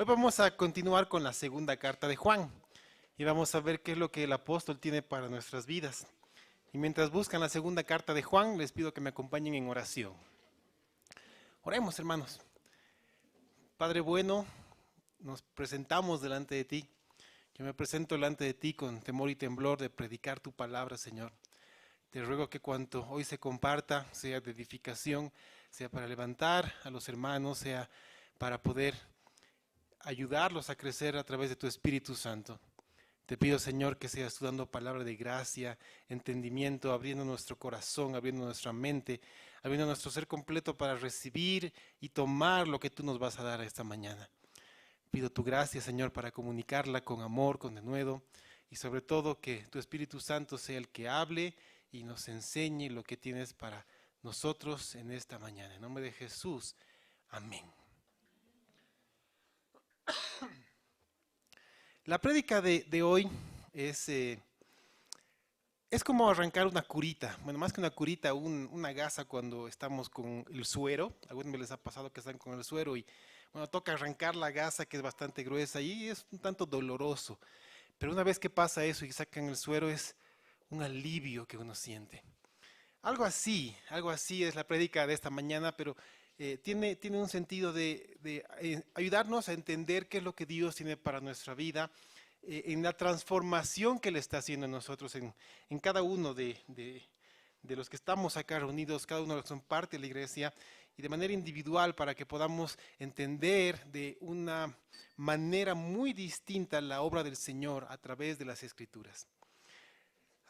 Hoy vamos a continuar con la segunda carta de Juan y vamos a ver qué es lo que el apóstol tiene para nuestras vidas. Y mientras buscan la segunda carta de Juan, les pido que me acompañen en oración. Oremos, hermanos. Padre bueno, nos presentamos delante de ti. Yo me presento delante de ti con temor y temblor de predicar tu palabra, Señor. Te ruego que cuanto hoy se comparta sea de edificación, sea para levantar a los hermanos, sea para poder ayudarlos a crecer a través de tu Espíritu Santo. Te pido, Señor, que seas tú dando palabra de gracia, entendimiento, abriendo nuestro corazón, abriendo nuestra mente, abriendo nuestro ser completo para recibir y tomar lo que tú nos vas a dar esta mañana. Pido tu gracia, Señor, para comunicarla con amor, con denuedo, y sobre todo que tu Espíritu Santo sea el que hable y nos enseñe lo que tienes para nosotros en esta mañana. En nombre de Jesús, amén. La prédica de hoy es como arrancar una curita, bueno, más que una curita, una gasa cuando estamos con el suero. A algunos les ha pasado que están con el suero y, bueno, toca arrancar la gasa que es bastante gruesa y es un tanto doloroso. Pero una vez que pasa eso y sacan el suero es un alivio que uno siente. Algo así es la prédica de esta mañana, pero tiene un sentido de ayudarnos a entender qué es lo que Dios tiene para nuestra vida, en la transformación que Él está haciendo en nosotros, en cada uno de los que estamos acá reunidos, cada uno de los que son parte de la iglesia, y de manera individual para que podamos entender de una manera muy distinta la obra del Señor a través de las Escrituras.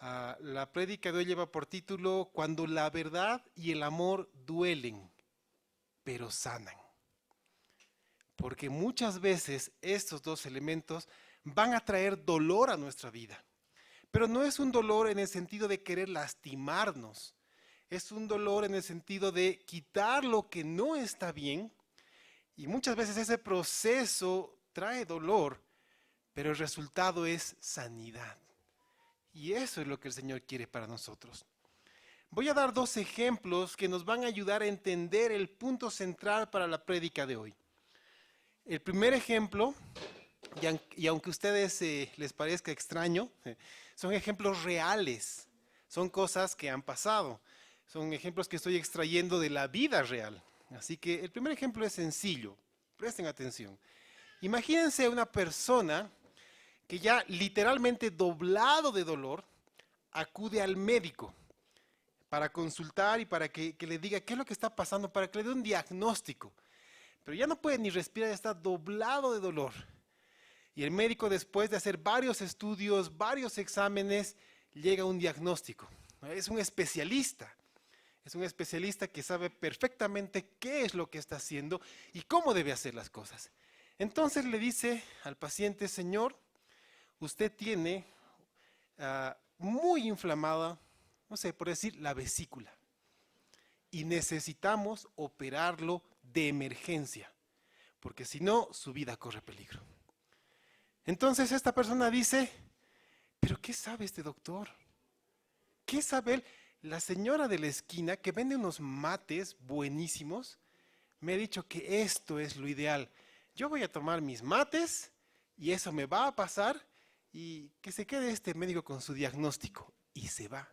La prédica de hoy lleva por título Cuando la verdad y el amor duelen, pero sanan. Porque muchas veces estos dos elementos van a traer dolor a nuestra vida. Pero no es un dolor en el sentido de querer lastimarnos. Es un dolor en el sentido de quitar lo que no está bien. Y muchas veces ese proceso trae dolor, pero el resultado es sanidad. Y eso es lo que el Señor quiere para nosotros. Voy a dar dos ejemplos que nos van a ayudar a entender el punto central para la prédica de hoy. El primer ejemplo, y aunque a ustedes les parezca extraño, son ejemplos reales, son cosas que han pasado, son ejemplos que estoy extrayendo de la vida real. Así que el primer ejemplo es sencillo, presten atención. Imagínense una persona que ya literalmente doblado de dolor, acude al médico para consultar y para que le diga qué es lo que está pasando, para que le dé un diagnóstico. Pero ya no puede ni respirar, está doblado de dolor. Y el médico, después de hacer varios estudios, varios exámenes, llega a un diagnóstico. Es un especialista. Es un especialista que sabe perfectamente qué es lo que está haciendo y cómo debe hacer las cosas. Entonces le dice al paciente: señor, usted tiene muy inflamada, no sé, por decir, la vesícula. Y necesitamos operarlo de emergencia, porque si no, su vida corre peligro. Entonces esta persona dice: ¿pero qué sabe este doctor? ¿Qué sabe él? La señora de la esquina que vende unos mates buenísimos me ha dicho que esto es lo ideal. Yo voy a tomar mis mates y eso me va a pasar, y que se quede este médico con su diagnóstico. Y se va.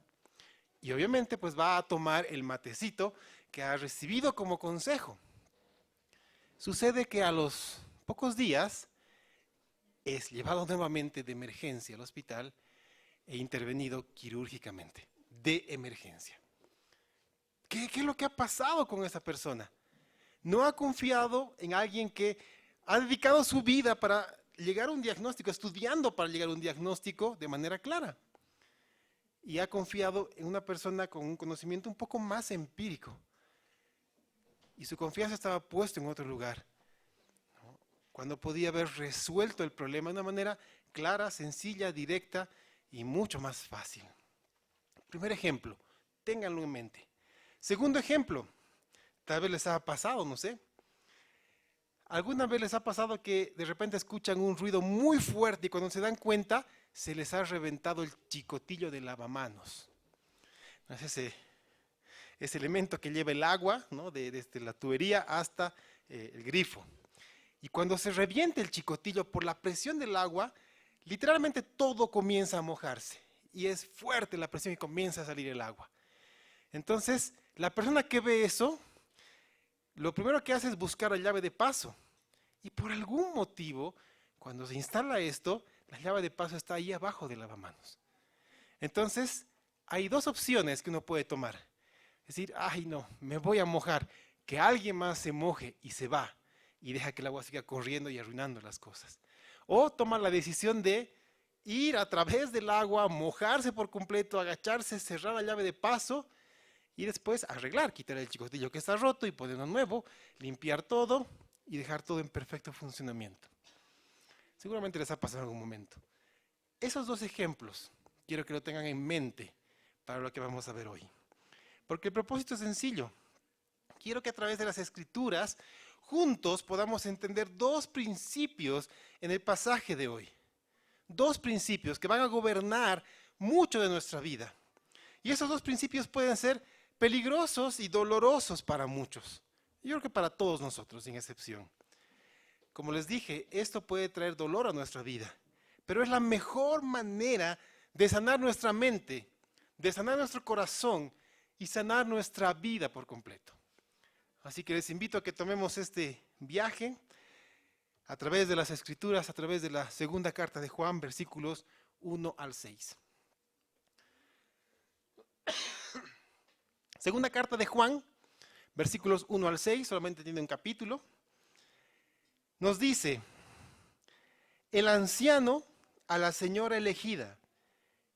Y obviamente pues va a tomar el matecito que ha recibido como consejo. Sucede que a los pocos días es llevado nuevamente de emergencia al hospital e intervenido quirúrgicamente, de emergencia. ¿Qué es lo que ha pasado con esa persona? No ha confiado en alguien que ha dedicado su vida para llegar a un diagnóstico, estudiando para llegar a un diagnóstico de manera clara. Y ha confiado en una persona con un conocimiento un poco más empírico. Y su confianza estaba puesta en otro lugar, ¿no? Cuando podía haber resuelto el problema de una manera clara, sencilla, directa y mucho más fácil. Primer ejemplo, ténganlo en mente. Segundo ejemplo, tal vez les ha pasado, no sé. ¿Alguna vez les ha pasado que de repente escuchan un ruido muy fuerte y cuando se dan cuenta se les ha reventado el chicotillo de lavamanos? Es ese elemento que lleva el agua, ¿no? Desde la tubería hasta el grifo. Y cuando se reviente el chicotillo por la presión del agua, literalmente todo comienza a mojarse. Y es fuerte la presión y comienza a salir el agua. Entonces, la persona que ve eso, lo primero que hace es buscar la llave de paso. Y por algún motivo, cuando se instala esto, la llave de paso está ahí abajo del lavamanos. Entonces, hay dos opciones que uno puede tomar. Es decir, ay no, me voy a mojar. Que alguien más se moje y se va. Y deja que el agua siga corriendo y arruinando las cosas. O tomar la decisión de ir a través del agua, mojarse por completo, agacharse, cerrar la llave de paso y después arreglar, quitar el chicotillo que está roto y poner uno nuevo, limpiar todo y dejar todo en perfecto funcionamiento. Seguramente les ha pasado en algún momento. Esos dos ejemplos quiero que lo tengan en mente para lo que vamos a ver hoy. Porque el propósito es sencillo. Quiero que a través de las Escrituras juntos podamos entender dos principios en el pasaje de hoy. Dos principios que van a gobernar mucho de nuestra vida. Y esos dos principios pueden ser peligrosos y dolorosos para muchos. Yo creo que para todos nosotros, sin excepción. Como les dije, esto puede traer dolor a nuestra vida, pero es la mejor manera de sanar nuestra mente, de sanar nuestro corazón y sanar nuestra vida por completo. Así que les invito a que tomemos este viaje a través de las Escrituras, a través de la segunda carta de Juan, versículos 1 al 6. Segunda carta de Juan, versículos 1 al 6, solamente tiene un capítulo. Nos dice, el anciano a la señora elegida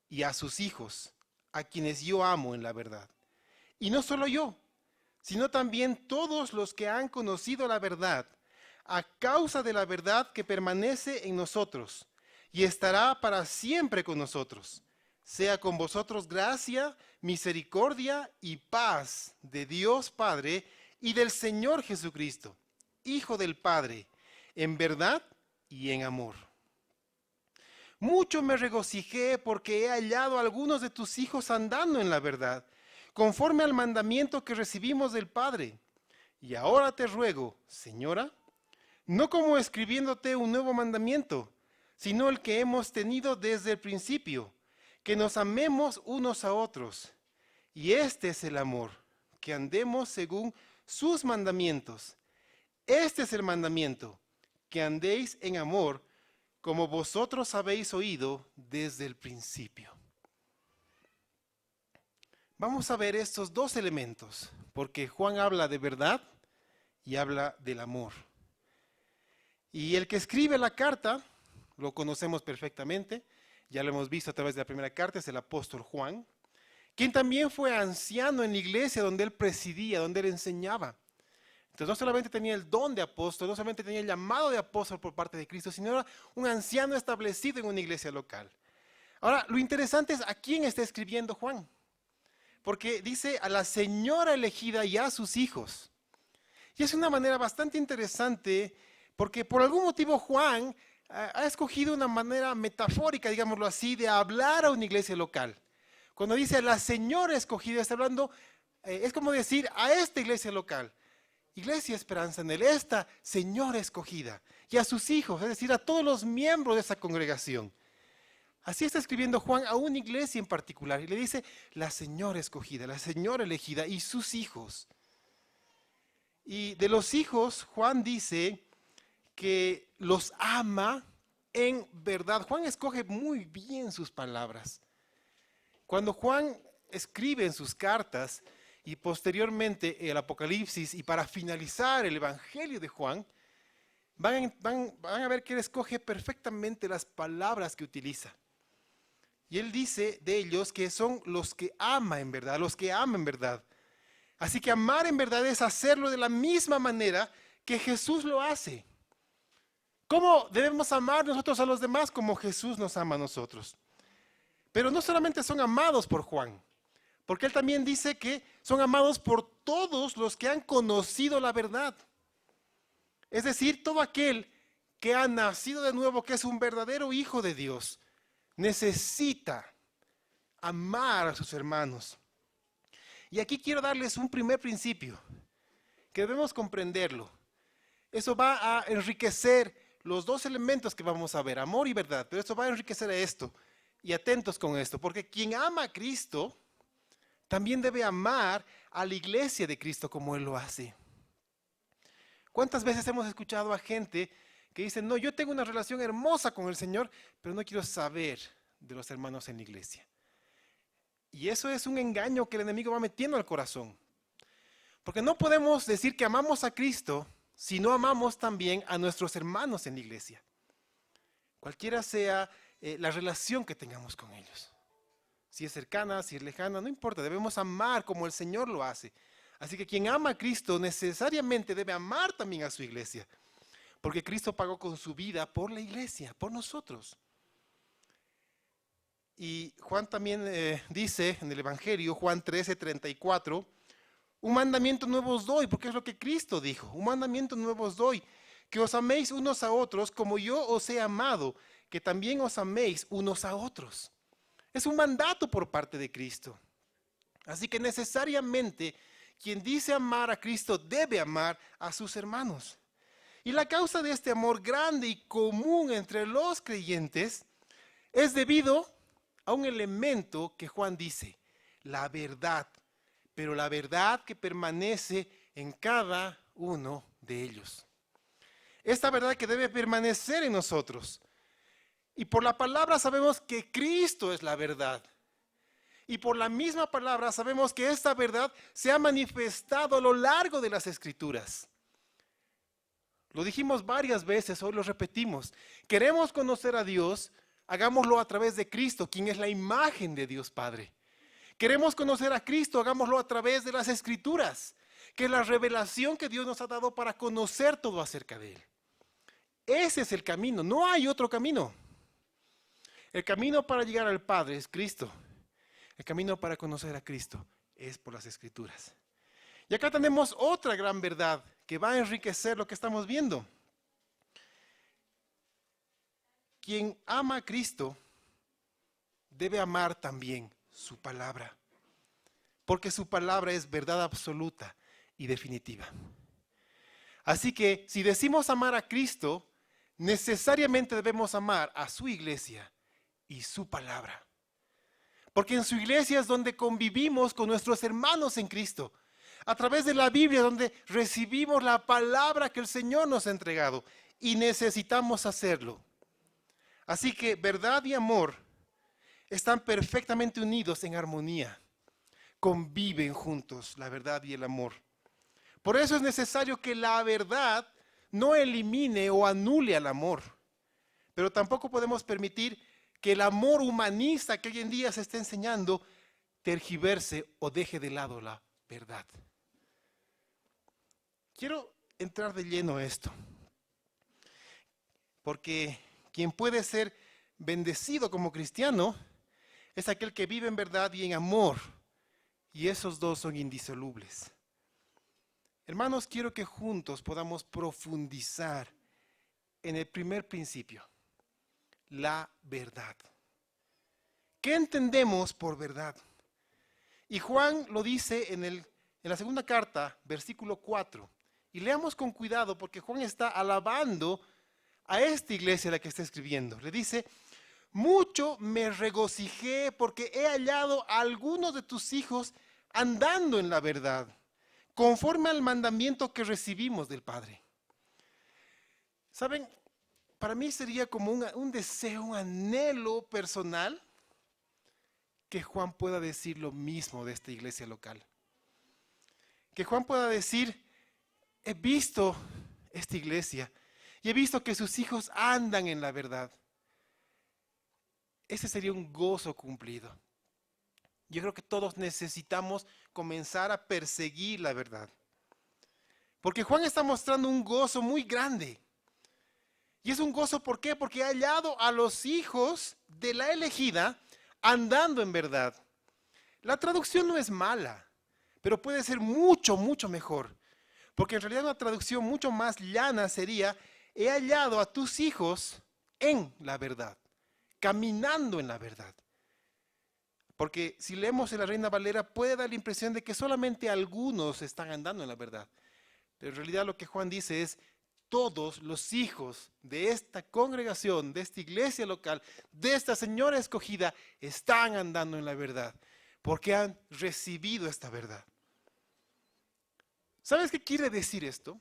y a sus hijos, a quienes yo amo en la verdad. Y no solo yo, sino también todos los que han conocido la verdad, a causa de la verdad que permanece en nosotros y estará para siempre con nosotros. Sea con vosotros gracia, misericordia y paz de Dios Padre y del Señor Jesucristo, Hijo del Padre, en verdad y en amor. Mucho me regocijé porque he hallado a algunos de tus hijos andando en la verdad, conforme al mandamiento que recibimos del Padre. Y ahora te ruego, Señora, no como escribiéndote un nuevo mandamiento, sino el que hemos tenido desde el principio, que nos amemos unos a otros. Y este es el amor, que andemos según sus mandamientos. Este es el mandamiento, que andéis en amor, como vosotros habéis oído desde el principio. Vamos a ver estos dos elementos, porque Juan habla de verdad y habla del amor. Y el que escribe la carta, lo conocemos perfectamente, ya lo hemos visto a través de la primera carta, es el apóstol Juan, quien también fue anciano en la iglesia donde él presidía, donde él enseñaba. Entonces no solamente tenía el don de apóstol, no solamente tenía el llamado de apóstol por parte de Cristo, sino era un anciano establecido en una iglesia local. Ahora, lo interesante es a quién está escribiendo Juan. Porque dice a la señora elegida y a sus hijos. Y es una manera bastante interesante porque por algún motivo Juan ha escogido una manera metafórica, digámoslo así, de hablar a una iglesia local. Cuando dice a la señora escogida, está hablando, es como decir a esta iglesia local. Iglesia Esperanza en él, esta señora escogida. Y a sus hijos, es decir, a todos los miembros de esa congregación. Así está escribiendo Juan a una iglesia en particular y le dice la señora escogida, la señora elegida y sus hijos. Y de los hijos, Juan dice que los ama en verdad. Juan escoge muy bien sus palabras. Cuando Juan escribe en sus cartas y posteriormente el Apocalipsis y para finalizar el Evangelio de Juan, van a ver que él escoge perfectamente las palabras que utiliza. Y él dice de ellos que son los que ama en verdad, los que aman en verdad. Así que amar en verdad es hacerlo de la misma manera que Jesús lo hace. ¿Cómo debemos amar nosotros a los demás? Como Jesús nos ama a nosotros. Pero no solamente son amados por Juan, porque él también dice que son amados por todos los que han conocido la verdad. Es decir, todo aquel que ha nacido de nuevo, que es un verdadero hijo de Dios, necesita amar a sus hermanos. Y aquí quiero darles un primer principio, que debemos comprenderlo, Eso va a enriquecer los dos elementos que vamos a ver, amor y verdad, pero eso va a enriquecer a esto. Y atentos con esto, porque quien ama a Cristo también debe amar a la iglesia de Cristo como Él lo hace. ¿Cuántas veces hemos escuchado a gente que dice, no, yo tengo una relación hermosa con el Señor, pero no quiero saber de los hermanos en la iglesia? Y eso es un engaño que el enemigo va metiendo al corazón. Porque no podemos decir que amamos a Cristo si no amamos también a nuestros hermanos en la iglesia. Cualquiera sea la relación que tengamos con ellos. Si es cercana, si es lejana, no importa, debemos amar como el Señor lo hace. Así que quien ama a Cristo necesariamente debe amar también a su iglesia. Porque Cristo pagó con su vida por la iglesia, por nosotros. Y Juan también dice en el Evangelio, Juan 13:34, un mandamiento nuevo os doy, porque es lo que Cristo dijo. Un mandamiento nuevo os doy, que os améis unos a otros como yo os he amado, que también os améis unos a otros. Es un mandato por parte de Cristo. Así que necesariamente quien dice amar a Cristo debe amar a sus hermanos. Y la causa de este amor grande y común entre los creyentes es debido a un elemento que Juan dice, la verdad, pero la verdad que permanece en cada uno de ellos. Esta verdad que debe permanecer en nosotros. Y por la palabra sabemos que Cristo es la verdad. Y por la misma palabra sabemos que esta verdad se ha manifestado a lo largo de las Escrituras. Lo dijimos varias veces, hoy lo repetimos. Queremos conocer a Dios, hagámoslo a través de Cristo, quien es la imagen de Dios Padre. Queremos conocer a Cristo, hagámoslo a través de las Escrituras, que es la revelación que Dios nos ha dado para conocer todo acerca de Él. Ese es el camino, no hay otro camino. El camino para llegar al Padre es Cristo. El camino para conocer a Cristo es por las Escrituras. Y acá tenemos otra gran verdad que va a enriquecer lo que estamos viendo. Quien ama a Cristo debe amar también su palabra, porque su palabra es verdad absoluta y definitiva. Así que si decimos amar a Cristo, necesariamente debemos amar a su iglesia y su palabra. Porque en su iglesia es donde convivimos con nuestros hermanos en Cristo. A través de la Biblia donde recibimos la palabra que el Señor nos ha entregado. Y necesitamos hacerlo. Así que verdad y amor están perfectamente unidos en armonía. Conviven juntos la verdad y el amor. Por eso es necesario que la verdad no elimine o anule al amor. Pero tampoco podemos permitir que el amor humanista que hoy en día se está enseñando tergiverse o deje de lado la verdad. Quiero entrar de lleno a esto, porque quien puede ser bendecido como cristiano es aquel que vive en verdad y en amor, y esos dos son indisolubles. Hermanos, quiero que juntos podamos profundizar en el primer principio, la verdad. ¿Qué entendemos por verdad? Y Juan lo dice en la segunda carta, versículo 4. Y leamos con cuidado porque Juan está alabando a esta iglesia a la que está escribiendo. Le dice, mucho me regocijé porque he hallado a algunos de tus hijos andando en la verdad, conforme al mandamiento que recibimos del Padre. ¿Saben? Para mí sería como un deseo, un anhelo personal que Juan pueda decir lo mismo de esta iglesia local. Que Juan pueda decir, he visto esta iglesia y he visto que sus hijos andan en la verdad. Ese sería un gozo cumplido. Yo creo que todos necesitamos comenzar a perseguir la verdad. Porque Juan está mostrando un gozo muy grande. Y es un gozo, ¿por qué? Porque ha hallado a los hijos de la elegida andando en verdad. La traducción no es mala, pero puede ser mucho, mucho mejor. Porque en realidad una traducción mucho más llana sería, he hallado a tus hijos en la verdad, caminando en la verdad. Porque si leemos en la Reina Valera puede dar la impresión de que solamente algunos están andando en la verdad. Pero en realidad lo que Juan dice es, todos los hijos de esta congregación, de esta iglesia local, de esta señora escogida, están andando en la verdad, porque han recibido esta verdad. ¿Sabes qué quiere decir esto?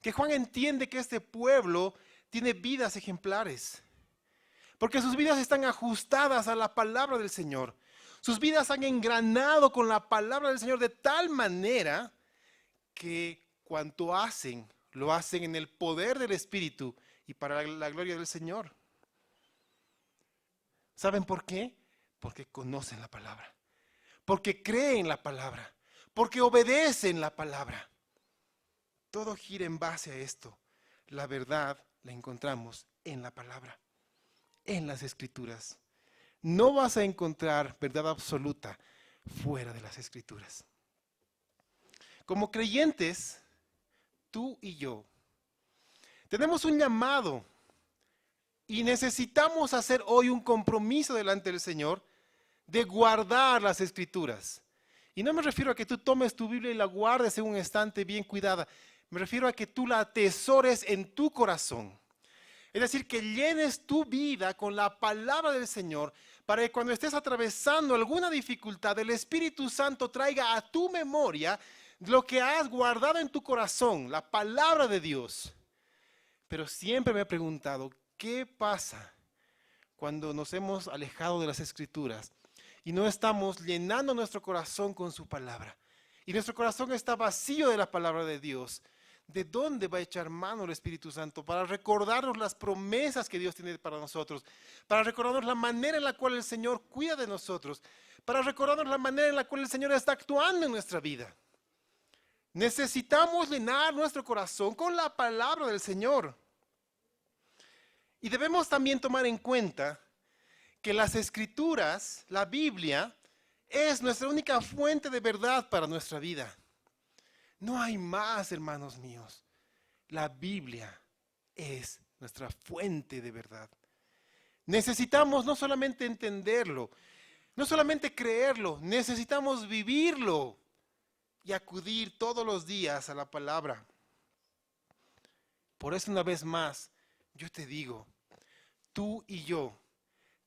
Que Juan entiende que este pueblo tiene vidas ejemplares, porque sus vidas están ajustadas a la palabra del Señor. Sus vidas han engranado con la palabra del Señor de tal manera que cuanto hacen, lo hacen en el poder del Espíritu y para la gloria del Señor. ¿Saben por qué? Porque conocen la palabra, porque creen la palabra, porque obedecen la palabra. Todo gira en base a esto. La verdad la encontramos en la palabra, en las Escrituras. No vas a encontrar verdad absoluta fuera de las Escrituras. Como creyentes, tú y yo, tenemos un llamado y necesitamos hacer hoy un compromiso delante del Señor de guardar las Escrituras. Y no me refiero a que tú tomes tu Biblia y la guardes en un estante bien cuidada. Me refiero a que tú la atesores en tu corazón. Es decir, que llenes tu vida con la palabra del Señor para que cuando estés atravesando alguna dificultad, el Espíritu Santo traiga a tu memoria lo que has guardado en tu corazón, la palabra de Dios. Pero siempre me he preguntado, ¿qué pasa cuando nos hemos alejado de las Escrituras y no estamos llenando nuestro corazón con su palabra? Y nuestro corazón está vacío de la palabra de Dios. ¿De dónde va a echar mano el Espíritu Santo para recordarnos las promesas que Dios tiene para nosotros? Para recordarnos la manera en la cual el Señor cuida de nosotros. Para recordarnos la manera en la cual el Señor está actuando en nuestra vida. Necesitamos llenar nuestro corazón con la palabra del Señor. Y debemos también tomar en cuenta que las Escrituras, la Biblia, es nuestra única fuente de verdad para nuestra vida. No hay más, hermanos míos. La Biblia es nuestra fuente de verdad. Necesitamos no solamente entenderlo, no solamente creerlo, necesitamos vivirlo y acudir todos los días a la palabra. Por eso una vez más, yo te digo, tú y yo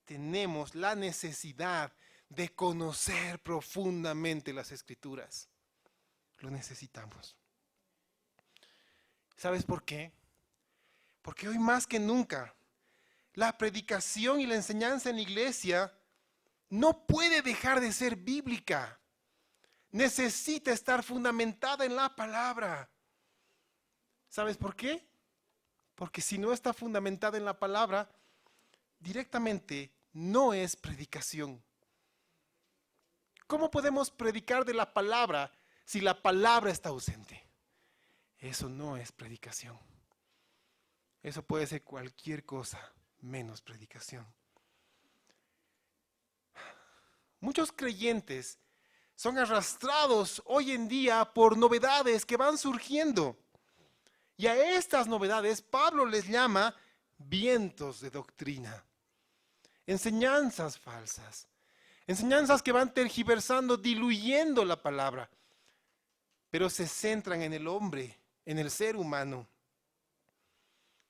tenemos la necesidad de conocer profundamente las Escrituras. Lo necesitamos. ¿Sabes por qué? Porque hoy más que nunca, la predicación y la enseñanza en la iglesia no puede dejar de ser bíblica. Necesita estar fundamentada en la palabra. ¿Sabes por qué? Porque si no está fundamentada en la palabra, directamente no es predicación. ¿Cómo podemos predicar de la palabra si la palabra está ausente? Eso no es predicación. Eso puede ser cualquier cosa menos predicación. Muchos creyentes son arrastrados hoy en día por novedades que van surgiendo. Y a estas novedades Pablo les llama vientos de doctrina, enseñanzas falsas, enseñanzas que van tergiversando, diluyendo la palabra, pero se centran en el hombre, en el ser humano.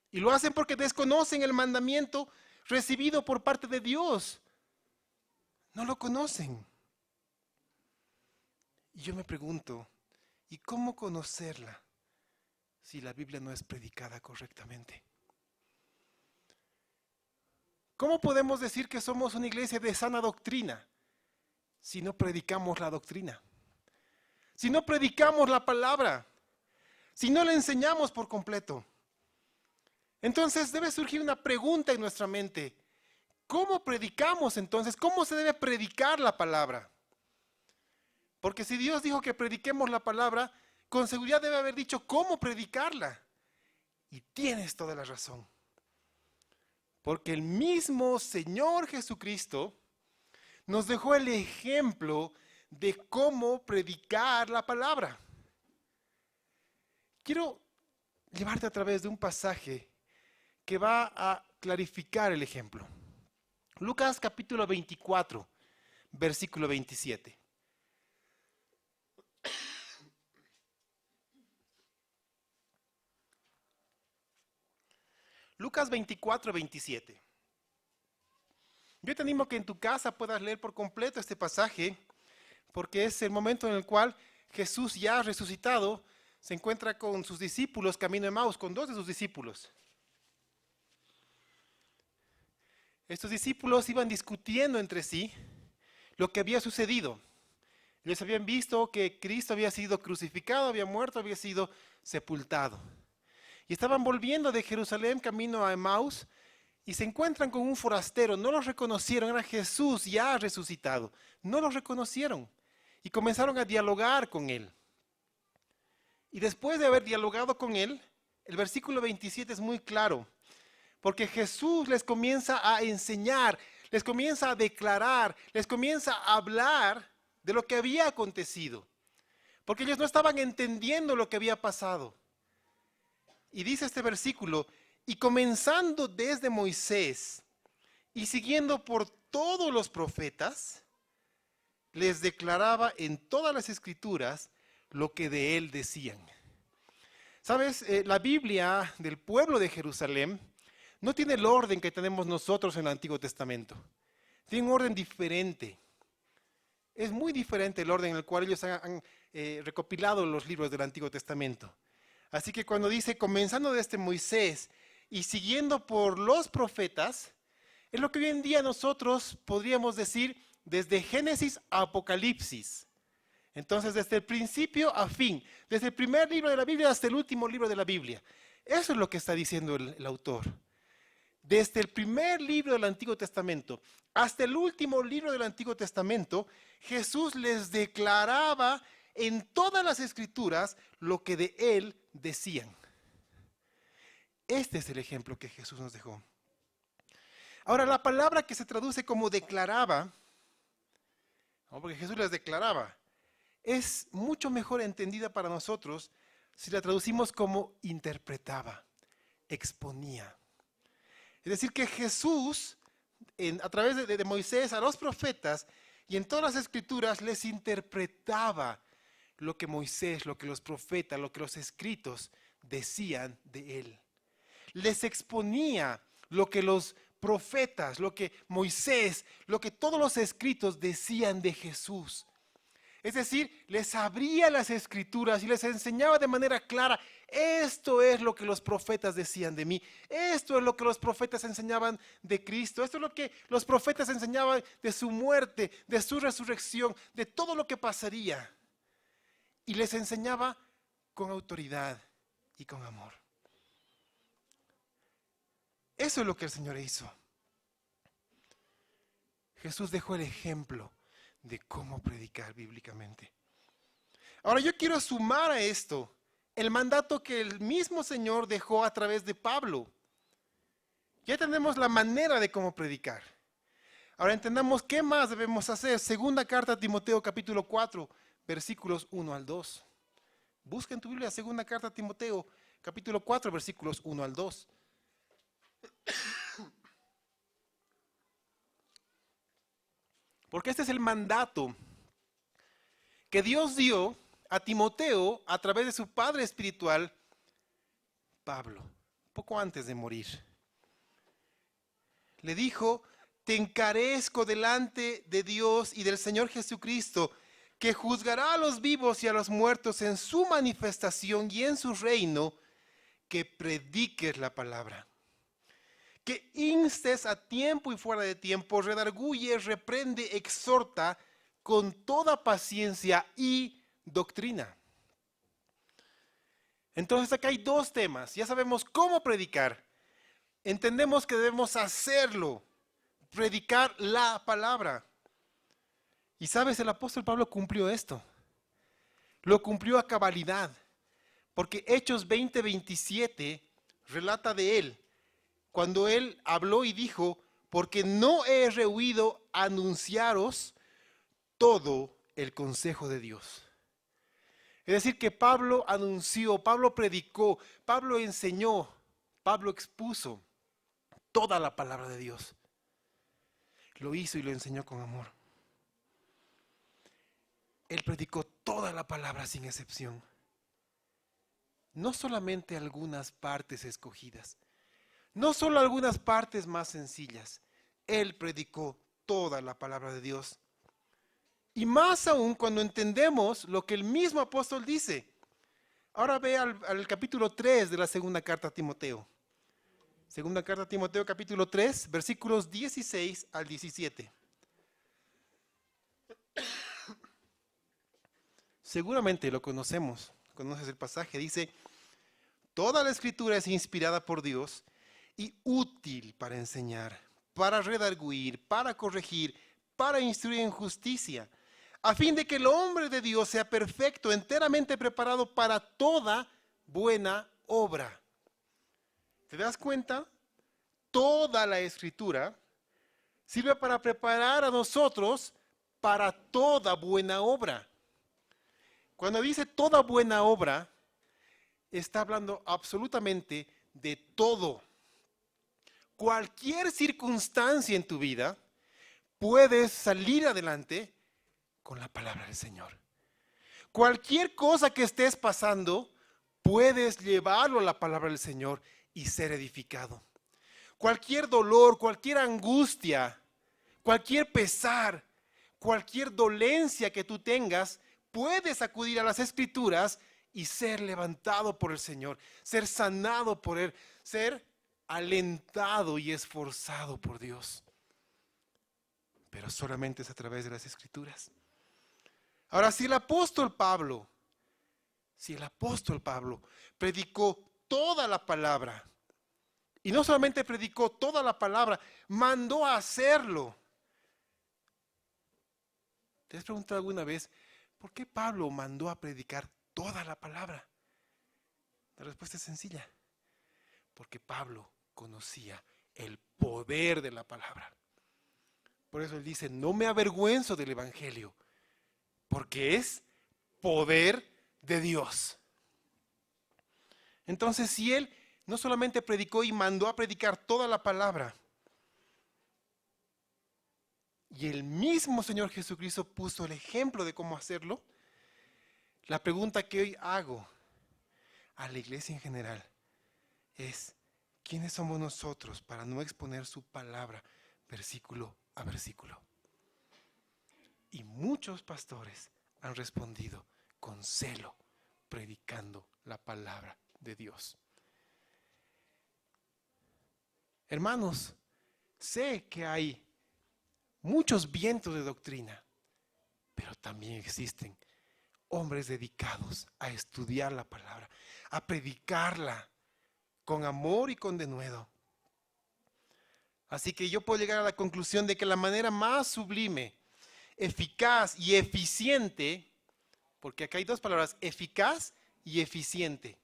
Y lo hacen porque desconocen el mandamiento recibido por parte de Dios. No lo conocen. Y yo me pregunto, ¿y cómo conocerla si la Biblia no es predicada correctamente? ¿Cómo podemos decir que somos una iglesia de sana doctrina si no predicamos la doctrina? Si no predicamos la palabra, si no la enseñamos por completo. Entonces debe surgir una pregunta en nuestra mente. ¿Cómo predicamos entonces? ¿Cómo se debe predicar la palabra? Porque si Dios dijo que prediquemos la palabra, con seguridad debe haber dicho cómo predicarla. Y tienes toda la razón. Porque el mismo Señor Jesucristo nos dejó el ejemplo de cómo predicar la palabra. Quiero llevarte a través de un pasaje que va a clarificar el ejemplo. Lucas capítulo 24, versículo 27. Lucas 24, 27. Yo te animo que en tu casa puedas leer por completo este pasaje, porque es el momento en el cual Jesús, ya resucitado, se encuentra con sus discípulos camino de Emaús, con dos de sus discípulos. Estos discípulos iban discutiendo entre sí lo que había sucedido. Ellos habían visto que Cristo había sido crucificado, había muerto, había sido sepultado. Y estaban volviendo de Jerusalén camino a Emaús y se encuentran con un forastero. No los reconocieron, era Jesús ya resucitado. No los reconocieron y comenzaron a dialogar con él. Y después de haber dialogado con él, el versículo 27 es muy claro, porque Jesús les comienza a enseñar, les comienza a declarar, les comienza a hablar de lo que había acontecido, porque ellos no estaban entendiendo lo que había pasado. Y dice este versículo, y comenzando desde Moisés y siguiendo por todos los profetas, les declaraba en todas las escrituras lo que de él decían. ¿Sabes? La Biblia del pueblo de Jerusalén no tiene el orden que tenemos nosotros en el Antiguo Testamento. Tiene un orden diferente. Es muy diferente el orden en el cual ellos han recopilado los libros del Antiguo Testamento. Así que cuando dice, comenzando desde Moisés y siguiendo por los profetas, es lo que hoy en día nosotros podríamos decir desde Génesis a Apocalipsis. Entonces, desde el principio a fin, desde el primer libro de la Biblia hasta el último libro de la Biblia. Eso es lo que está diciendo el autor. Desde el primer libro del Antiguo Testamento hasta el último libro del Antiguo Testamento, Jesús les declaraba en todas las escrituras lo que de él decían. Este es el ejemplo que Jesús nos dejó. Ahora, la palabra que se traduce como declaraba, ¿no? Porque Jesús les declaraba, es mucho mejor entendida para nosotros si la traducimos como interpretaba, exponía. Es decir, que Jesús, a través de Moisés a los profetas y en todas las escrituras, les interpretaba lo que Moisés, lo que los profetas, lo que los escritos decían de él. Les exponía lo que los profetas, lo que Moisés, lo que todos los escritos decían de Jesús. Es decir, les abría las escrituras y les enseñaba de manera clara, esto es lo que los profetas decían de mí, esto es lo que los profetas enseñaban de Cristo, esto es lo que los profetas enseñaban de su muerte, de su resurrección, de todo lo que pasaría. Y les enseñaba con autoridad y con amor. Eso es lo que el Señor hizo. Jesús dejó el ejemplo de cómo predicar bíblicamente. Ahora yo quiero sumar a esto el mandato que el mismo Señor dejó a través de Pablo. Ya tenemos la manera de cómo predicar. Ahora entendamos qué más debemos hacer. Segunda carta a Timoteo capítulo 4, versículos 1 al 2. Busca en tu Biblia segunda carta a Timoteo capítulo 4, versículos 1 al 2. Porque este es el mandato que Dios dio a Timoteo a través de su padre espiritual, Pablo, poco antes de morir. Le dijo, te encarezco delante de Dios y del Señor Jesucristo, que juzgará a los vivos y a los muertos en su manifestación y en su reino, que prediques la palabra. Que instes a tiempo y fuera de tiempo, redarguye, reprende, exhorta con toda paciencia y doctrina. Entonces acá hay dos temas. Ya sabemos cómo predicar. Entendemos que debemos hacerlo, predicar la palabra. Y sabes, el apóstol Pablo cumplió esto. Lo cumplió a cabalidad. Porque Hechos 20:27 relata de él. Cuando él habló y dijo, porque no he rehuido anunciaros todo el consejo de Dios. Es decir, que Pablo anunció, Pablo predicó, Pablo enseñó, Pablo expuso toda la palabra de Dios. Lo hizo y lo enseñó con amor. Él predicó toda la palabra sin excepción. No solamente algunas partes escogidas. No solo algunas partes más sencillas. Él predicó toda la palabra de Dios. Y más aún cuando entendemos lo que el mismo apóstol dice. Ahora ve al capítulo 3 de la segunda carta a Timoteo. Segunda carta a Timoteo, capítulo 3, versículos 16 al 17. Seguramente lo conocemos. Conoces el pasaje. Dice: toda la escritura es inspirada por Dios y útil para enseñar, para redarguir, para corregir, para instruir en justicia, a fin de que el hombre de Dios sea perfecto, enteramente preparado para toda buena obra. ¿Te das cuenta? Toda la escritura sirve para preparar a nosotros para toda buena obra. Cuando dice toda buena obra, está hablando absolutamente de todo. Cualquier circunstancia en tu vida, puedes salir adelante con la palabra del Señor. Cualquier cosa que estés pasando, puedes llevarlo a la palabra del Señor y ser edificado. Cualquier dolor, cualquier angustia, cualquier pesar, cualquier dolencia que tú tengas, puedes acudir a las Escrituras y ser levantado por el Señor, ser sanado por Él, ser alentado y esforzado por Dios. Pero solamente es a través de las Escrituras. Ahora, si el apóstol Pablo predicó toda la palabra, y no solamente predicó toda la palabra, mandó a hacerlo. ¿Te has preguntado alguna vez por qué Pablo mandó a predicar toda la palabra? La respuesta es sencilla. Porque Pablo conocía el poder de la palabra. Por eso él dice: no me avergüenzo del evangelio, porque es poder de Dios. Entonces, si él no solamente predicó y mandó a predicar toda la palabra, y el mismo Señor Jesucristo puso el ejemplo de cómo hacerlo, la pregunta que hoy hago a la iglesia en general es: ¿quiénes somos nosotros para no exponer su palabra versículo a versículo? Y muchos pastores han respondido con celo, predicando la palabra de Dios. Hermanos, sé que hay muchos vientos de doctrina, pero también existen hombres dedicados a estudiar la palabra, a predicarla con amor y con denuedo. Así que yo puedo llegar a la conclusión de que la manera más sublime, eficaz y eficiente, porque acá hay dos palabras: eficaz y eficiente.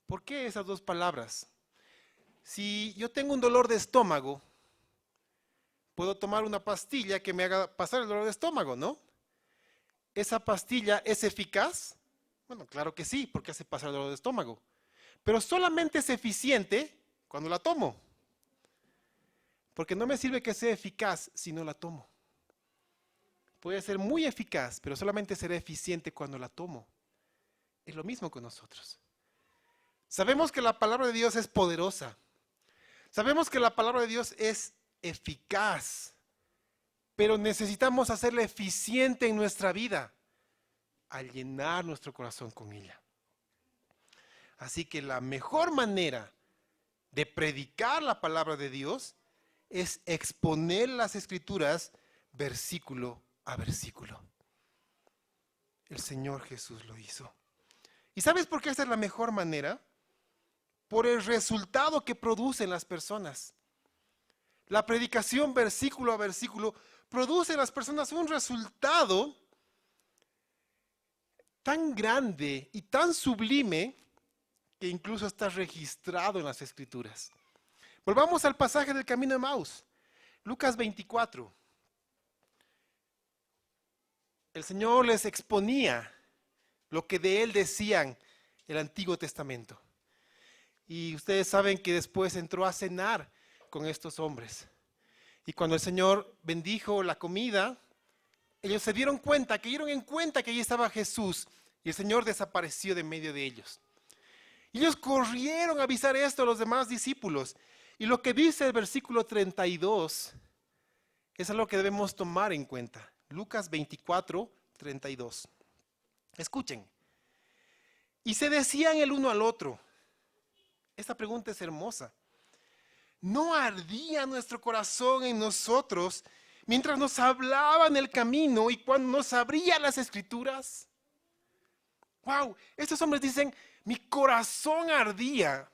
¿Por qué esas dos palabras? Si yo tengo un dolor de estómago, puedo tomar una pastilla que me haga pasar el dolor de estómago, ¿no? ¿Esa pastilla es eficaz? Bueno, claro que sí, porque hace pasar el dolor de estómago. Pero solamente es eficiente cuando la tomo. Porque no me sirve que sea eficaz si no la tomo. Puede ser muy eficaz, pero solamente será eficiente cuando la tomo. Es lo mismo con nosotros. Sabemos que la palabra de Dios es poderosa. Sabemos que la palabra de Dios es eficaz, pero necesitamos hacerla eficiente en nuestra vida al llenar nuestro corazón con ella. Así que la mejor manera de predicar la palabra de Dios es exponer las Escrituras versículo a versículo. El Señor Jesús lo hizo. ¿Y sabes por qué esta es la mejor manera? Por el resultado que producen las personas. La predicación versículo a versículo produce en las personas un resultado tan grande y tan sublime que incluso está registrado en las Escrituras. Volvamos al pasaje del camino de Emaús, Lucas 24. El Señor les exponía lo que de Él decían el Antiguo Testamento. Y ustedes saben que después entró a cenar con estos hombres. Y cuando el Señor bendijo la comida, ellos se dieron en cuenta que allí estaba Jesús, y el Señor desapareció de medio de ellos. Y ellos corrieron a avisar esto a los demás discípulos. Y lo que dice el versículo 32 es algo que debemos tomar en cuenta. Lucas 24, 32. Escuchen. Y se decían el uno al otro. Esta pregunta es hermosa. ¿No ardía nuestro corazón en nosotros mientras nos hablaba en el camino y cuando nos abría las escrituras? Wow, estos hombres dicen, mi corazón ardía.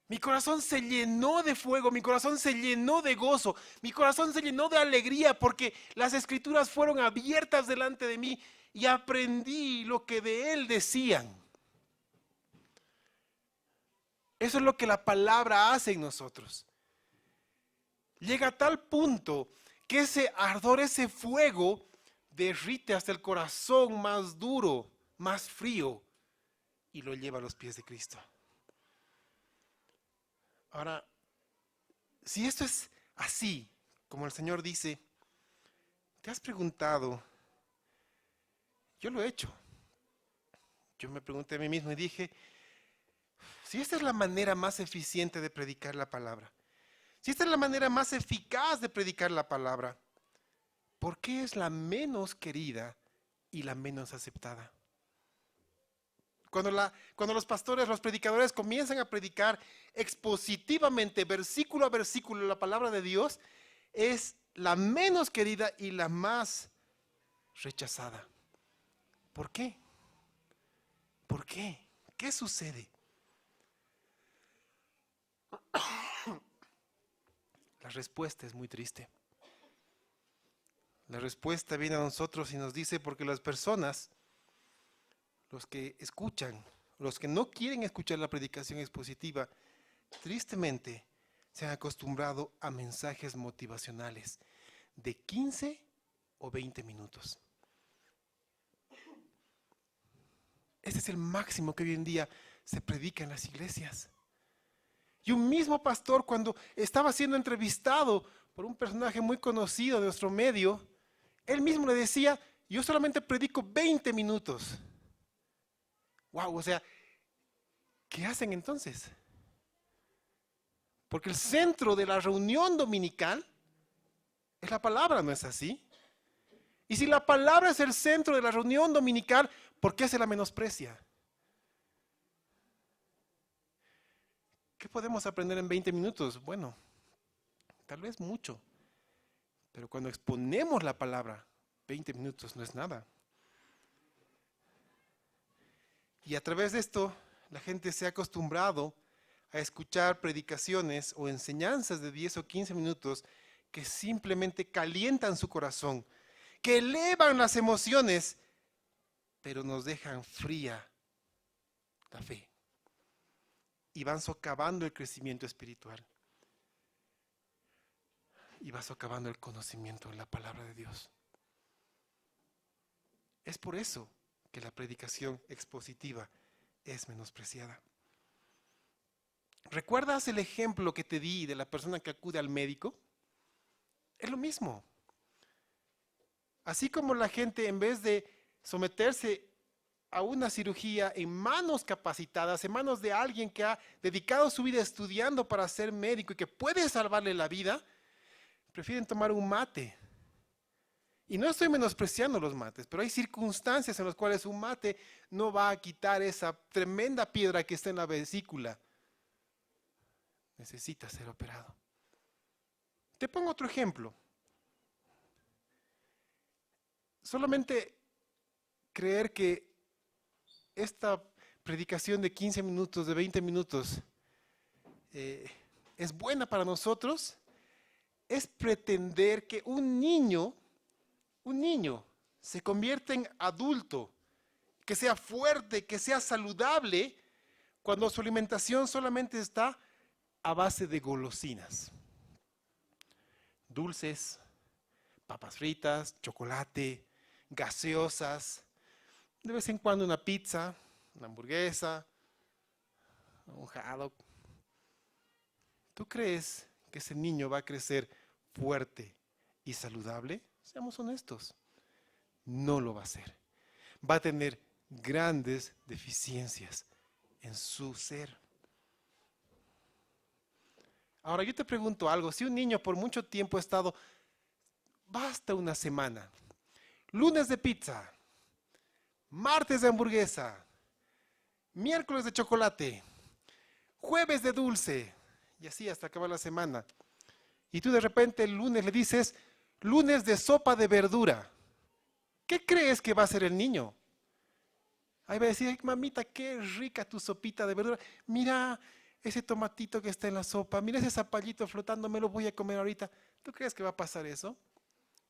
Mi corazón se llenó de fuego, mi corazón se llenó de gozo, mi corazón se llenó de alegría porque las escrituras fueron abiertas delante de mí y aprendí lo que de él decían. Eso es lo que la palabra hace en nosotros. Llega a tal punto que ese ardor, ese fuego, derrite hasta el corazón más duro, más frío, y lo lleva a los pies de Cristo. Ahora, si esto es así, como el Señor dice, ¿te has preguntado? Yo lo he hecho. Yo me pregunté a mí mismo y dije, si esta es la manera más eficiente de predicar la palabra, si esta es la manera más eficaz de predicar la palabra, ¿por qué es la menos querida y la menos aceptada? Cuando los pastores, los predicadores comienzan a predicar expositivamente, versículo a versículo, la palabra de Dios, es la menos querida y la más rechazada. ¿Por qué? ¿Por qué? ¿Qué sucede? La respuesta es muy triste. La respuesta viene a nosotros y nos dice porque las personas, los que escuchan, los que no quieren escuchar la predicación expositiva, tristemente se han acostumbrado a mensajes motivacionales de 15 o 20 minutos. Ese es el máximo que hoy en día se predica en las iglesias. Y un mismo pastor, cuando estaba siendo entrevistado por un personaje muy conocido de nuestro medio, él mismo le decía, yo solamente predico 20 minutos. Wow, o sea, ¿qué hacen entonces? Porque el centro de la reunión dominical es la palabra, ¿no es así? Y si la palabra es el centro de la reunión dominical, ¿por qué se la menosprecia? ¿Qué podemos aprender en 20 minutos? Bueno, tal vez mucho. Pero cuando exponemos la palabra, 20 minutos no es nada. Y a través de esto, la gente se ha acostumbrado a escuchar predicaciones o enseñanzas de 10 o 15 minutos que simplemente calientan su corazón, que elevan las emociones, pero nos dejan fría la fe. Y van socavando el crecimiento espiritual. Y va socavando el conocimiento de la palabra de Dios. Es por eso que la predicación expositiva es menospreciada. ¿Recuerdas el ejemplo que te di de la persona que acude al médico? Es lo mismo. Así como la gente, en vez de someterse a una cirugía en manos capacitadas, en manos de alguien que ha dedicado su vida estudiando para ser médico y que puede salvarle la vida, prefieren tomar un mate. Y no estoy menospreciando los mates, pero hay circunstancias en las cuales un mate no va a quitar esa tremenda piedra que está en la vesícula. Necesita ser operado. Te pongo otro ejemplo. Solamente creer que esta predicación de 15 minutos, de 20 minutos, es buena para nosotros, es pretender que un niño se convierta en adulto, que sea fuerte, que sea saludable, cuando su alimentación solamente está a base de golosinas, dulces, papas fritas, chocolate, gaseosas, de vez en cuando una pizza, una hamburguesa, un hot dog. ¿Tú crees que ese niño va a crecer fuerte y saludable? Seamos honestos, no lo va a hacer. Va a tener grandes deficiencias en su ser. Ahora yo te pregunto algo, si un niño por mucho tiempo ha estado, basta una semana, lunes de pizza, martes de hamburguesa, miércoles de chocolate, jueves de dulce, y así hasta acabar la semana. Y tú de repente el lunes le dices, lunes de sopa de verdura. ¿Qué crees que va a hacer el niño? Ahí va a decir, mamita, qué rica tu sopita de verdura. Mira ese tomatito que está en la sopa, mira ese zapallito flotando, me lo voy a comer ahorita. ¿Tú crees que va a pasar eso?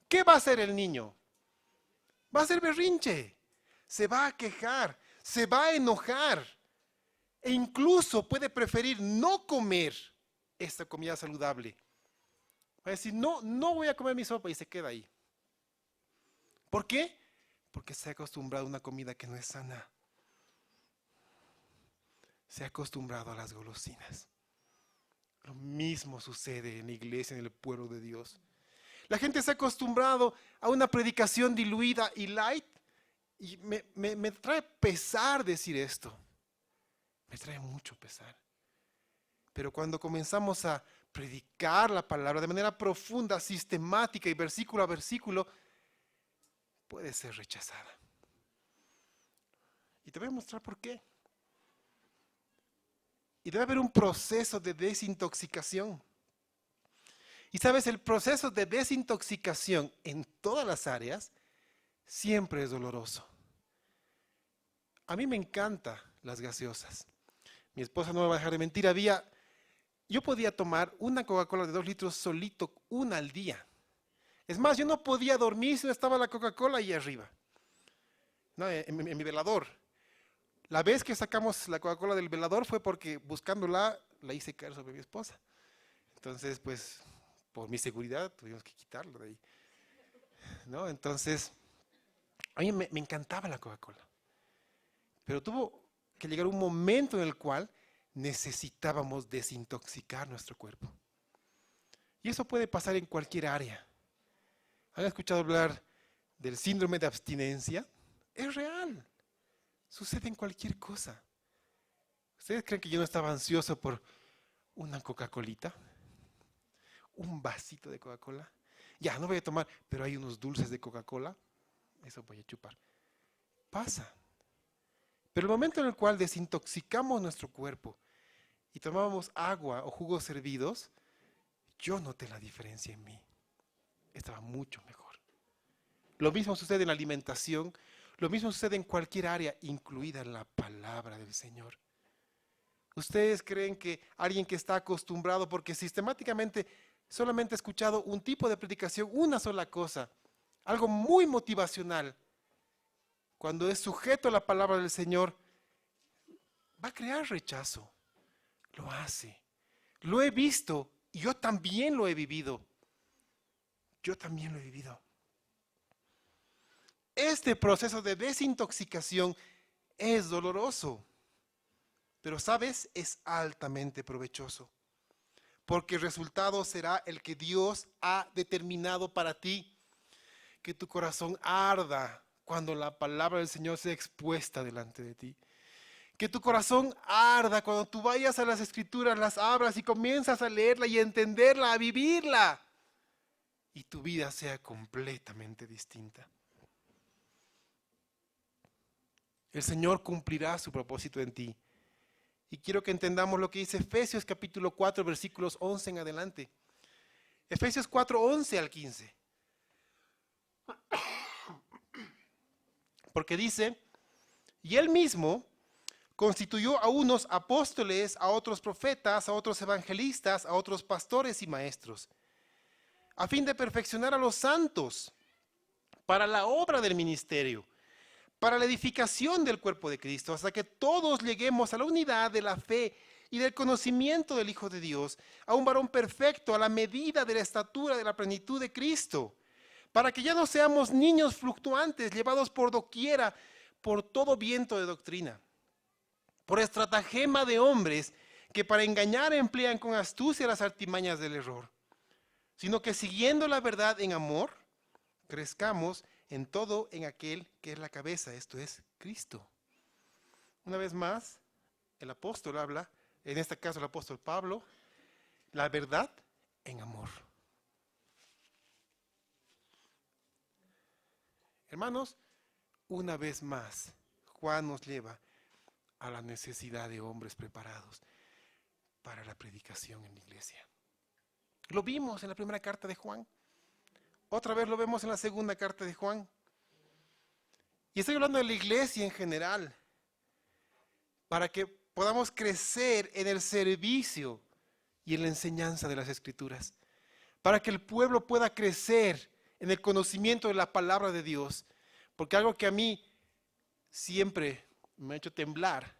¿Qué va a hacer el niño? Va a hacer berrinche, se va a quejar, se va a enojar e incluso puede preferir no comer esta comida saludable. Va a decir, no, no voy a comer mi sopa y se queda ahí. ¿Por qué? Porque se ha acostumbrado a una comida que no es sana. Se ha acostumbrado a las golosinas. Lo mismo sucede en la iglesia, en el pueblo de Dios. La gente se ha acostumbrado a una predicación diluida y light. Y me trae pesar decir esto. Me trae mucho pesar. Pero cuando comenzamos a predicar la palabra de manera profunda, sistemática y versículo a versículo, puede ser rechazada. Y te voy a mostrar por qué. Y debe haber un proceso de desintoxicación. Y sabes, el proceso de desintoxicación en todas las áreas siempre es doloroso. A mí me encantan las gaseosas. Mi esposa no me va a dejar de mentir. Yo podía tomar una Coca-Cola de 2 litros solito, una al día. Es más, yo no podía dormir si no estaba la Coca-Cola ahí arriba, no, en mi velador. La vez que sacamos la Coca-Cola del velador fue porque buscándola la hice caer sobre mi esposa. Entonces, pues, por mi seguridad tuvimos que quitarlo de ahí, ¿no? Entonces, a mí me encantaba la Coca-Cola. Pero tuvo que llegar un momento en el cual necesitábamos desintoxicar nuestro cuerpo. Y eso puede pasar en cualquier área. ¿Han escuchado hablar del síndrome de abstinencia? Es real. Sucede en cualquier cosa. ¿Ustedes creen que yo no estaba ansioso por una Coca-Colita? ¿Un vasito de Coca-Cola? Ya, no voy a tomar, pero hay unos dulces de Coca-Cola. Eso voy a chupar. Pasa. Pero el momento en el cual desintoxicamos nuestro cuerpo y tomábamos agua o jugos hervidos, yo noté la diferencia en mí. Estaba mucho mejor. Lo mismo sucede en la alimentación, lo mismo sucede en cualquier área, incluida la palabra del Señor. ¿Ustedes creen que alguien que está acostumbrado, porque sistemáticamente solamente ha escuchado un tipo de predicación, una sola cosa, algo muy motivacional, cuando es sujeto a la palabra del Señor, va a crear rechazo? Lo hace. Lo he visto y yo también lo he vivido. Yo también lo he vivido. Este proceso de desintoxicación es doloroso, pero sabes, es altamente provechoso, porque el resultado será el que Dios ha determinado para ti, que tu corazón arda cuando la palabra del Señor sea expuesta delante de ti. Que tu corazón arda cuando tú vayas a las Escrituras, las abras y comienzas a leerla y a entenderla, a vivirla. Y tu vida sea completamente distinta. El Señor cumplirá su propósito en ti. Y quiero que entendamos lo que dice Efesios capítulo 4, versículos 11 en adelante. Efesios 4, 11 al 15. Porque dice, y Él mismo constituyó a unos apóstoles, a otros profetas, a otros evangelistas, a otros pastores y maestros, a fin de perfeccionar a los santos para la obra del ministerio, para la edificación del cuerpo de Cristo, hasta que todos lleguemos a la unidad de la fe y del conocimiento del Hijo de Dios, a un varón perfecto, a la medida de la estatura de la plenitud de Cristo, para que ya no seamos niños fluctuantes, llevados por doquiera, por todo viento de doctrina, por estratagema de hombres que para engañar emplean con astucia las artimañas del error, sino que siguiendo la verdad en amor, crezcamos en todo en aquel que es la cabeza, esto es Cristo. Una vez más, el apóstol habla, en este caso el apóstol Pablo, la verdad en amor. Hermanos, una vez más, Juan nos lleva a la necesidad de hombres preparados para la predicación en la iglesia. Lo vimos en la primera carta de Juan. Otra vez lo vemos en la segunda carta de Juan. Y estoy hablando de la iglesia en general, para que podamos crecer en el servicio y en la enseñanza de las Escrituras, para que el pueblo pueda crecer en el conocimiento de la palabra de Dios, porque algo que a mí siempre me ha hecho temblar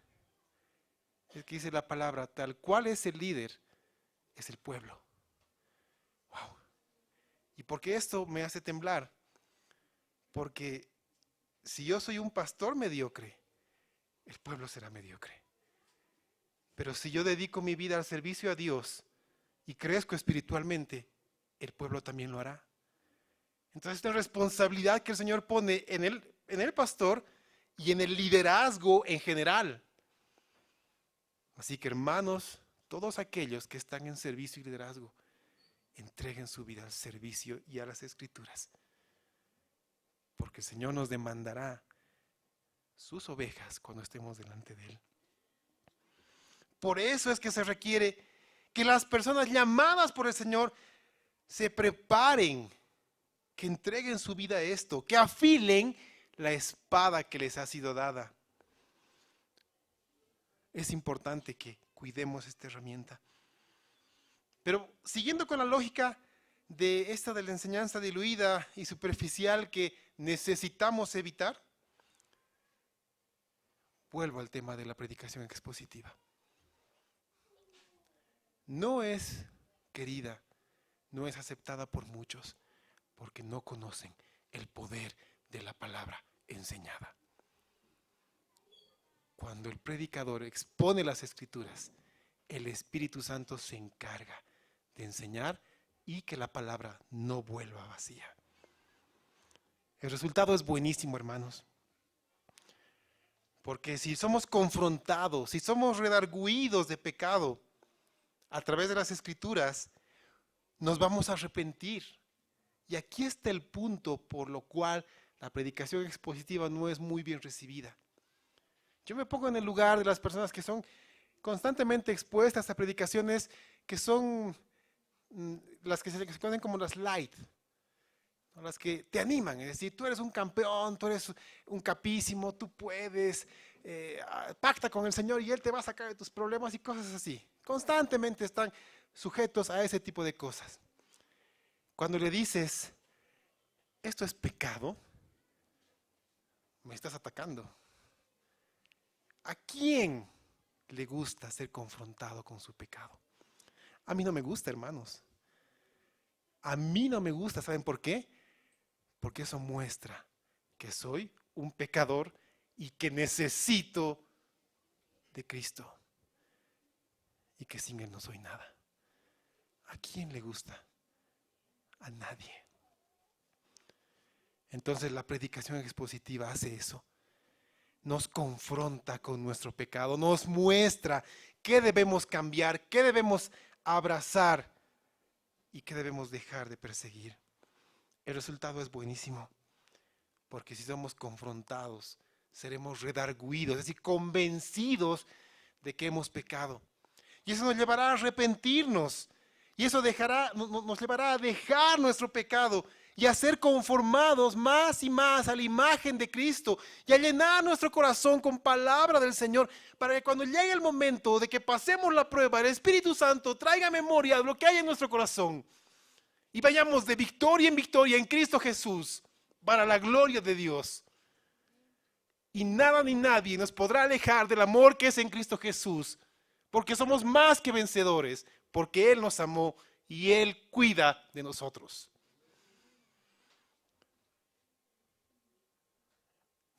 es que dice la palabra, tal cual es el líder, es el pueblo. Wow. ¿Y por qué esto me hace temblar? Porque si yo soy un pastor mediocre, el pueblo será mediocre. Pero si yo dedico mi vida al servicio a Dios y crezco espiritualmente, el pueblo también lo hará. Entonces es una responsabilidad que el Señor pone en el pastor y en el liderazgo en general. Así que hermanos, todos aquellos que están en servicio y liderazgo, entreguen su vida al servicio y a las Escrituras. Porque el Señor nos demandará sus ovejas cuando estemos delante de Él. Por eso es que se requiere que las personas llamadas por el Señor se preparen, que entreguen su vida a esto, que afilen la espada que les ha sido dada. Es importante que cuidemos esta herramienta. Pero siguiendo con la lógica de la enseñanza diluida y superficial que necesitamos evitar, vuelvo al tema de la predicación expositiva. No es querida, no es aceptada por muchos, porque no conocen el poder de la palabra enseñada. Cuando el predicador expone las Escrituras, el Espíritu Santo se encarga de enseñar y que la palabra no vuelva vacía. El resultado es buenísimo, hermanos. Porque si somos confrontados, si somos redarguidos de pecado a través de las Escrituras, nos vamos a arrepentir. Y aquí está el punto por lo cual la predicación expositiva no es muy bien recibida. Yo me pongo en el lugar de las personas que son constantemente expuestas a predicaciones que son las que se conocen como las light, ¿no? Las que te animan, es decir, tú eres un campeón, tú eres un capísimo, tú puedes, pacta con el Señor y Él te va a sacar de tus problemas y cosas así. Constantemente están sujetos a ese tipo de cosas. Cuando le dices, esto es pecado, me estás atacando. ¿A quién le gusta ser confrontado con su pecado? A mí no me gusta, hermanos. A mí no me gusta, ¿saben por qué? Porque eso muestra que soy un pecador y que necesito de Cristo. Y que sin Él no soy nada. ¿A quién le gusta? A nadie. Entonces la predicación expositiva hace eso. Nos confronta con nuestro pecado, nos muestra qué debemos cambiar, qué debemos abrazar y qué debemos dejar de perseguir. El resultado es buenísimo, porque si somos confrontados, seremos redarguidos, es decir, convencidos de que hemos pecado. Y eso nos llevará a arrepentirnos, y eso nos llevará a dejar nuestro pecado y a ser conformados más y más a la imagen de Cristo y a llenar nuestro corazón con palabra del Señor, para que cuando llegue el momento de que pasemos la prueba, el Espíritu Santo traiga memoria de lo que hay en nuestro corazón y vayamos de victoria en victoria en Cristo Jesús para la gloria de Dios. Y nada ni nadie nos podrá alejar del amor que es en Cristo Jesús, porque somos más que vencedores, porque Él nos amó y Él cuida de nosotros.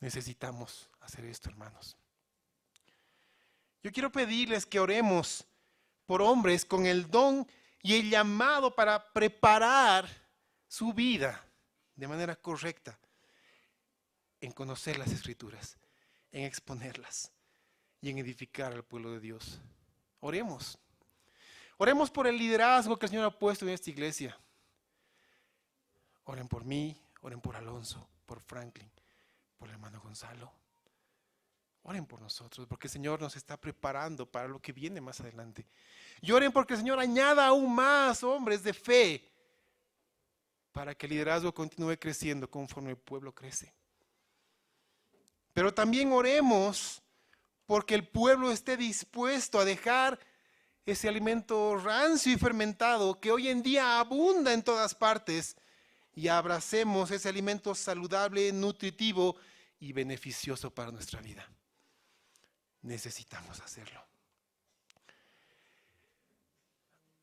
Necesitamos hacer esto, hermanos. Yo quiero pedirles que oremos por hombres con el don y el llamado para preparar su vida de manera correcta en conocer las Escrituras, en exponerlas y en edificar al pueblo de Dios. Oremos. Oremos por el liderazgo que el Señor ha puesto en esta iglesia. Oren por mí, oren por Alonso, por Franklin, por el hermano Gonzalo. Oren por nosotros, porque el Señor nos está preparando para lo que viene más adelante. Y oren porque el Señor añada aún más hombres de fe para que el liderazgo continúe creciendo conforme el pueblo crece. Pero también oremos porque el pueblo esté dispuesto a dejar ese alimento rancio y fermentado que hoy en día abunda en todas partes y abracemos ese alimento saludable, nutritivo y beneficioso para nuestra vida. Necesitamos hacerlo.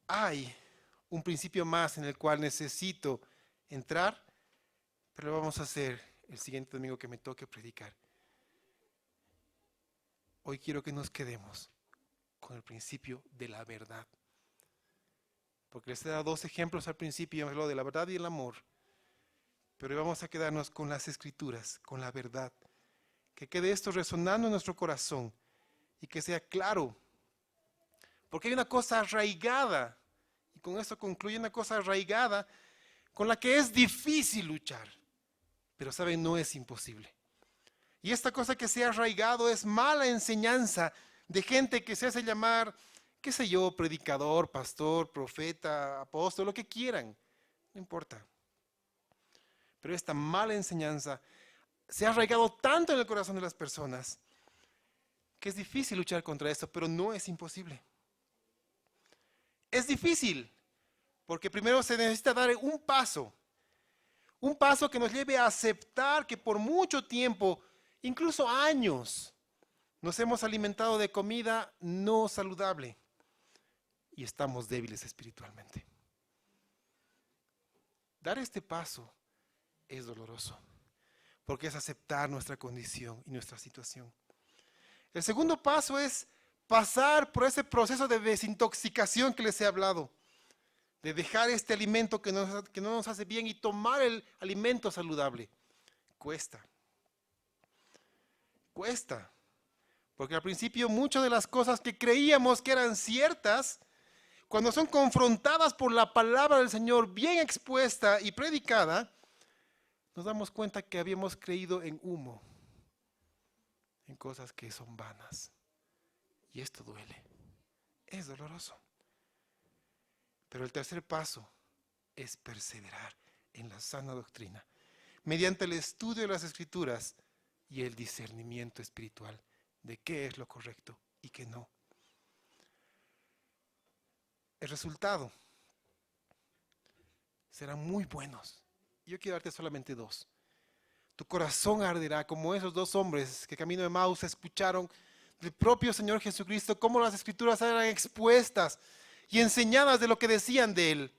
Hay un principio más en el cual necesito entrar, pero lo vamos a hacer el siguiente domingo que me toque predicar. Hoy quiero que nos quedemos con el principio de la verdad. Porque les he dado 2 ejemplos al principio, lo de la verdad y el amor. Pero hoy vamos a quedarnos con las Escrituras, con la verdad. Que quede esto resonando en nuestro corazón y que sea claro. Porque hay una cosa arraigada, y con esto concluye, una cosa arraigada con la que es difícil luchar. Pero saben, no es imposible. Y esta cosa que se ha arraigado es mala enseñanza de gente que se hace llamar, qué sé yo, predicador, pastor, profeta, apóstol, lo que quieran. No importa. Pero esta mala enseñanza se ha arraigado tanto en el corazón de las personas que es difícil luchar contra esto, pero no es imposible. Es difícil, porque primero se necesita dar un paso que nos lleve a aceptar que por mucho tiempo, incluso años, nos hemos alimentado de comida no saludable y estamos débiles espiritualmente. Dar este paso es doloroso, porque es aceptar nuestra condición y nuestra situación. El segundo paso es pasar por ese proceso de desintoxicación que les he hablado, de dejar este alimento que no nos hace bien y tomar el alimento saludable. Cuesta, porque al principio muchas de las cosas que creíamos que eran ciertas, cuando son confrontadas por la palabra del Señor bien expuesta y predicada, nos damos cuenta que habíamos creído en humo, en cosas que son vanas. Y esto duele, es doloroso. Pero el tercer paso es perseverar en la sana doctrina, mediante el estudio de las Escrituras y el discernimiento espiritual de qué es lo correcto y qué no. El resultado serán muy buenos. Yo quiero darte solamente 2. Tu corazón arderá como esos 2 hombres que camino de Emaús escucharon del propio Señor Jesucristo, cómo las Escrituras eran expuestas y enseñadas de lo que decían de Él.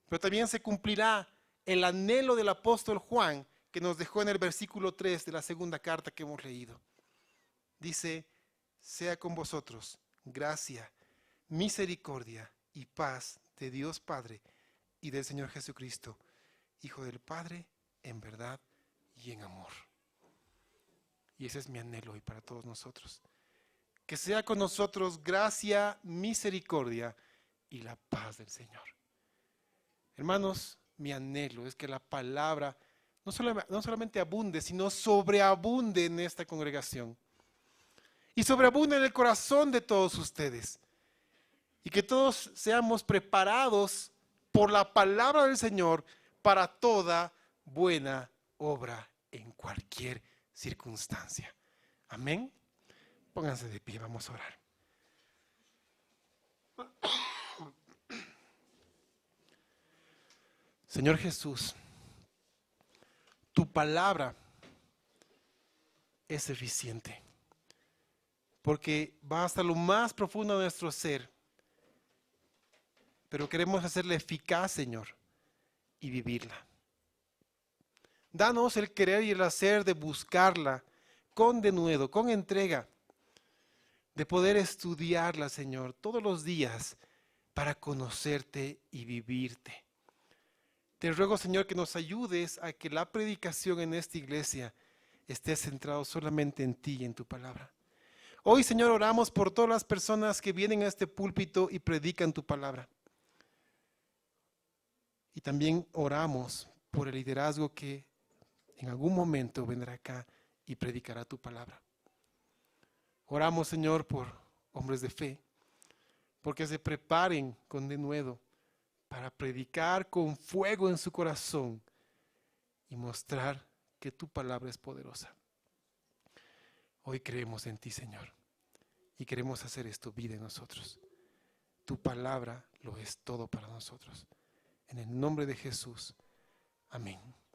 Pero también se cumplirá el anhelo del apóstol Juan, que nos dejó en el versículo 3 de la segunda carta que hemos leído. Dice, sea con vosotros gracia, misericordia y paz de Dios Padre y del Señor Jesucristo, Hijo del Padre, en verdad y en amor. Y ese es mi anhelo hoy para todos nosotros. Que sea con nosotros gracia, misericordia y la paz del Señor. Hermanos, mi anhelo es que la palabra no solamente abunde, sino sobreabunde en esta congregación. Y sobreabunde en el corazón de todos ustedes. Y que todos seamos preparados por la palabra del Señor para toda buena obra en cualquier circunstancia. Amén. Pónganse de pie, vamos a orar. Señor Jesús, tu palabra es eficiente, porque va hasta lo más profundo de nuestro ser, pero queremos hacerla eficaz, Señor, y vivirla. Danos el querer y el hacer de buscarla con denuedo, con entrega, de poder estudiarla, Señor, todos los días para conocerte y vivirte. Te ruego, Señor, que nos ayudes a que la predicación en esta iglesia esté centrado solamente en ti y en tu palabra. Hoy, Señor, oramos por todas las personas que vienen a este púlpito y predican tu palabra. Y también oramos por el liderazgo que en algún momento vendrá acá y predicará tu palabra. Oramos, Señor, por hombres de fe, porque se preparen con denuedo para predicar con fuego en su corazón y mostrar que tu palabra es poderosa. Hoy creemos en ti, Señor, y queremos hacer esto vida en nosotros. Tu palabra lo es todo para nosotros. En el nombre de Jesús. Amén.